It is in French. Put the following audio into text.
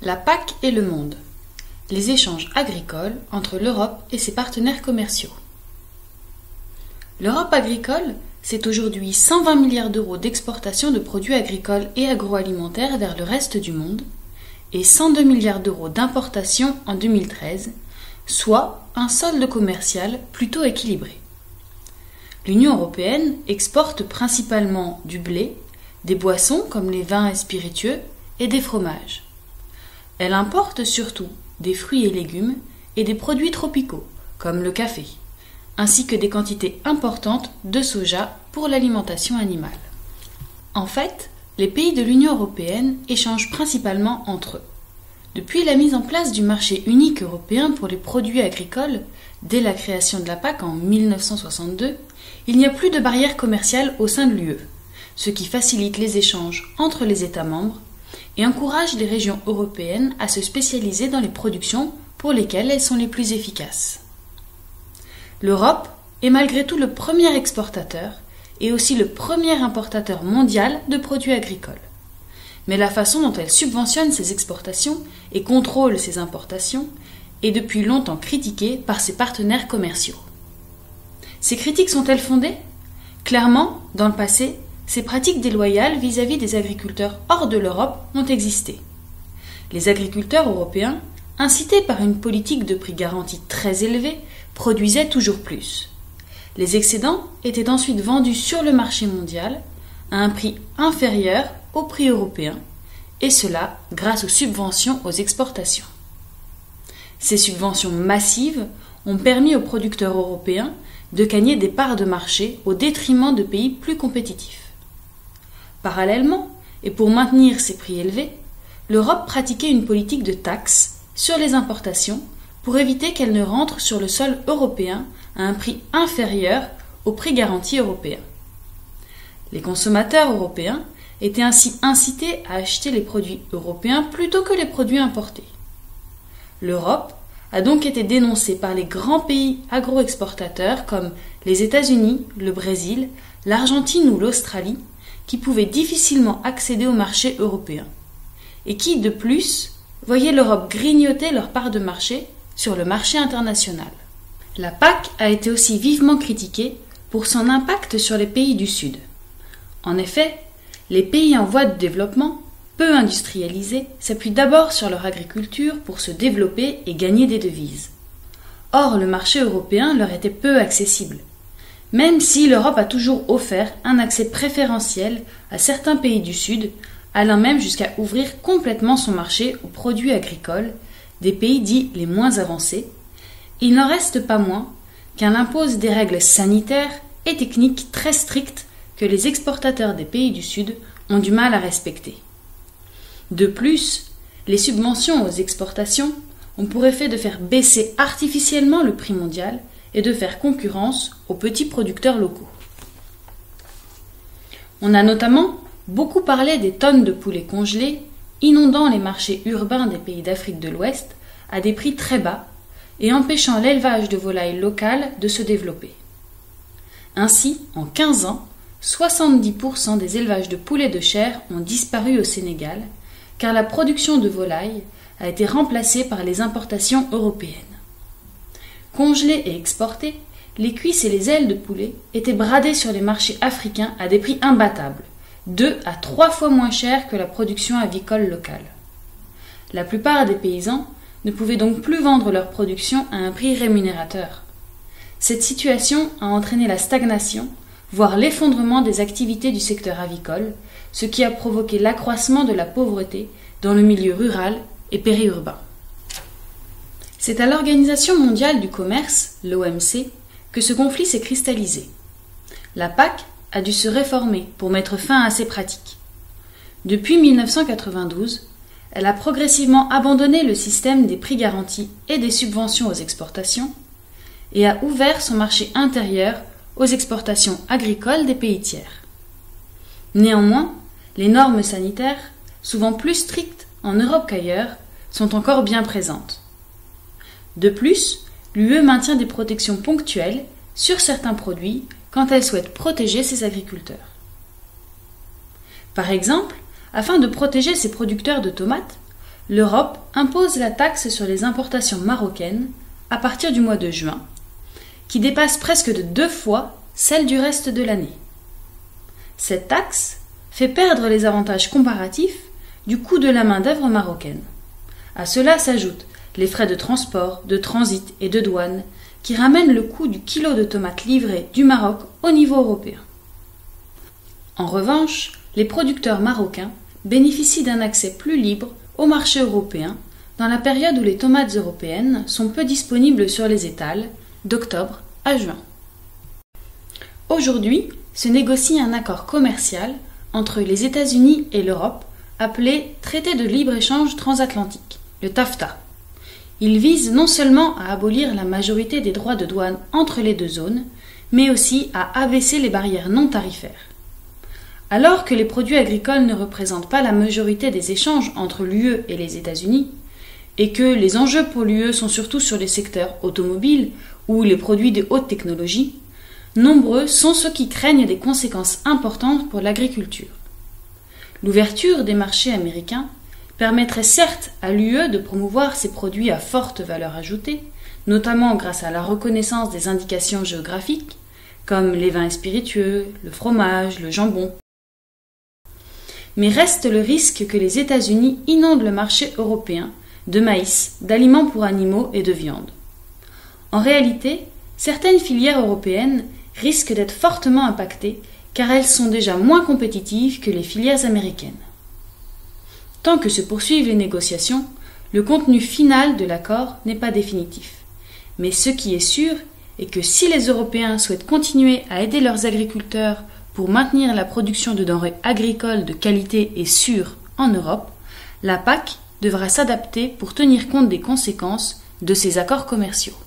La PAC et le monde. Les échanges agricoles entre l'Europe et ses partenaires commerciaux. L'Europe agricole, c'est aujourd'hui 120 milliards d'euros d'exportation de produits agricoles et agroalimentaires vers le reste du monde et 102 milliards d'euros d'importation en 2013, soit un solde commercial plutôt équilibré. L'Union européenne exporte principalement du blé, des boissons comme les vins et spiritueux et des fromages. Elle importe surtout des fruits et légumes et des produits tropicaux, comme le café, ainsi que des quantités importantes de soja pour l'alimentation animale. En fait, les pays de l'Union européenne échangent principalement entre eux. Depuis la mise en place du marché unique européen pour les produits agricoles, dès la création de la PAC en 1962, il n'y a plus de barrières commerciales au sein de l'UE, ce qui facilite les échanges entre les États membres et encourage les régions européennes à se spécialiser dans les productions pour lesquelles elles sont les plus efficaces. L'Europe est malgré tout le premier exportateur et aussi le premier importateur mondial de produits agricoles. Mais la façon dont elle subventionne ses exportations et contrôle ses importations est depuis longtemps critiquée par ses partenaires commerciaux. Ces critiques sont-elles fondées ? Clairement, dans le passé, ces pratiques déloyales vis-à-vis des agriculteurs hors de l'Europe ont existé. Les agriculteurs européens, incités par une politique de prix garantis très élevée, produisaient toujours plus. Les excédents étaient ensuite vendus sur le marché mondial à un prix inférieur au prix européen, et cela grâce aux subventions aux exportations. Ces subventions massives ont permis aux producteurs européens de gagner des parts de marché au détriment de pays plus compétitifs. Parallèlement, et pour maintenir ces prix élevés, l'Europe pratiquait une politique de taxes sur les importations pour éviter qu'elles ne rentrent sur le sol européen à un prix inférieur au prix garanti européen. Les consommateurs européens étaient ainsi incités à acheter les produits européens plutôt que les produits importés. L'Europe a donc été dénoncée par les grands pays agro-exportateurs comme les États-Unis, le Brésil, l'Argentine ou l'Australie, qui pouvaient difficilement accéder au marché européen, et qui, de plus, voyaient l'Europe grignoter leur part de marché sur le marché international. La PAC a été aussi vivement critiquée pour son impact sur les pays du Sud. En effet, les pays en voie de développement, peu industrialisés, s'appuient d'abord sur leur agriculture pour se développer et gagner des devises. Or, le marché européen leur était peu accessible, même si l'Europe a toujours offert un accès préférentiel à certains pays du Sud, allant même jusqu'à ouvrir complètement son marché aux produits agricoles des pays dits les moins avancés, il n'en reste pas moins qu'elle impose des règles sanitaires et techniques très strictes que les exportateurs des pays du Sud ont du mal à respecter. De plus, les subventions aux exportations ont pour effet de faire baisser artificiellement le prix mondial et de faire concurrence aux petits producteurs locaux. On a notamment beaucoup parlé des tonnes de poulets congelés inondant les marchés urbains des pays d'Afrique de l'Ouest à des prix très bas et empêchant l'élevage de volailles locales de se développer. Ainsi, en 15 ans, 70% des élevages de poulets de chair ont disparu au Sénégal, car la production de volailles a été remplacée par les importations européennes. Congelées et exportées, les cuisses et les ailes de poulet étaient bradées sur les marchés africains à des prix imbattables, 2 à 3 fois moins chers que la production avicole locale. La plupart des paysans ne pouvaient donc plus vendre leur production à un prix rémunérateur. Cette situation a entraîné la stagnation, voire l'effondrement des activités du secteur avicole, ce qui a provoqué l'accroissement de la pauvreté dans le milieu rural et périurbain. C'est à l'Organisation mondiale du commerce, l'OMC, que ce conflit s'est cristallisé. La PAC a dû se réformer pour mettre fin à ces pratiques. Depuis 1992, elle a progressivement abandonné le système des prix garantis et des subventions aux exportations et a ouvert son marché intérieur aux exportations agricoles des pays tiers. Néanmoins, les normes sanitaires, souvent plus strictes en Europe qu'ailleurs, sont encore bien présentes. De plus, l'UE maintient des protections ponctuelles sur certains produits quand elle souhaite protéger ses agriculteurs. Par exemple, afin de protéger ses producteurs de tomates, l'Europe impose la taxe sur les importations marocaines à partir du mois de juin, qui dépasse presque de 2 fois celle du reste de l'année. Cette taxe fait perdre les avantages comparatifs du coût de la main-d'œuvre marocaine. À cela s'ajoutent les frais de transport, de transit et de douane qui ramènent le coût du kilo de tomates livré du Maroc au niveau européen. En revanche, les producteurs marocains bénéficient d'un accès plus libre au marché européen dans la période où les tomates européennes sont peu disponibles sur les étals, d'octobre à juin. Aujourd'hui, se négocie un accord commercial entre les États-Unis et l'Europe appelé Traité de libre-échange transatlantique, le TAFTA. Il vise non seulement à abolir la majorité des droits de douane entre les deux zones, mais aussi à abaisser les barrières non tarifaires. Alors que les produits agricoles ne représentent pas la majorité des échanges entre l'UE et les États-Unis, et que les enjeux pour l'UE sont surtout sur les secteurs automobiles ou les produits de haute technologie, nombreux sont ceux qui craignent des conséquences importantes pour l'agriculture. L'ouverture des marchés américains permettrait certes à l'UE de promouvoir ses produits à forte valeur ajoutée, notamment grâce à la reconnaissance des indications géographiques, comme les vins et spiritueux, le fromage, le jambon. Mais reste le risque que les États-Unis inondent le marché européen de maïs, d'aliments pour animaux et de viande. En réalité, certaines filières européennes risquent d'être fortement impactées car elles sont déjà moins compétitives que les filières américaines. Tant que se poursuivent les négociations, le contenu final de l'accord n'est pas définitif. Mais ce qui est sûr est que si les Européens souhaitent continuer à aider leurs agriculteurs pour maintenir la production de denrées agricoles de qualité et sûres en Europe, la PAC devra s'adapter pour tenir compte des conséquences de ces accords commerciaux.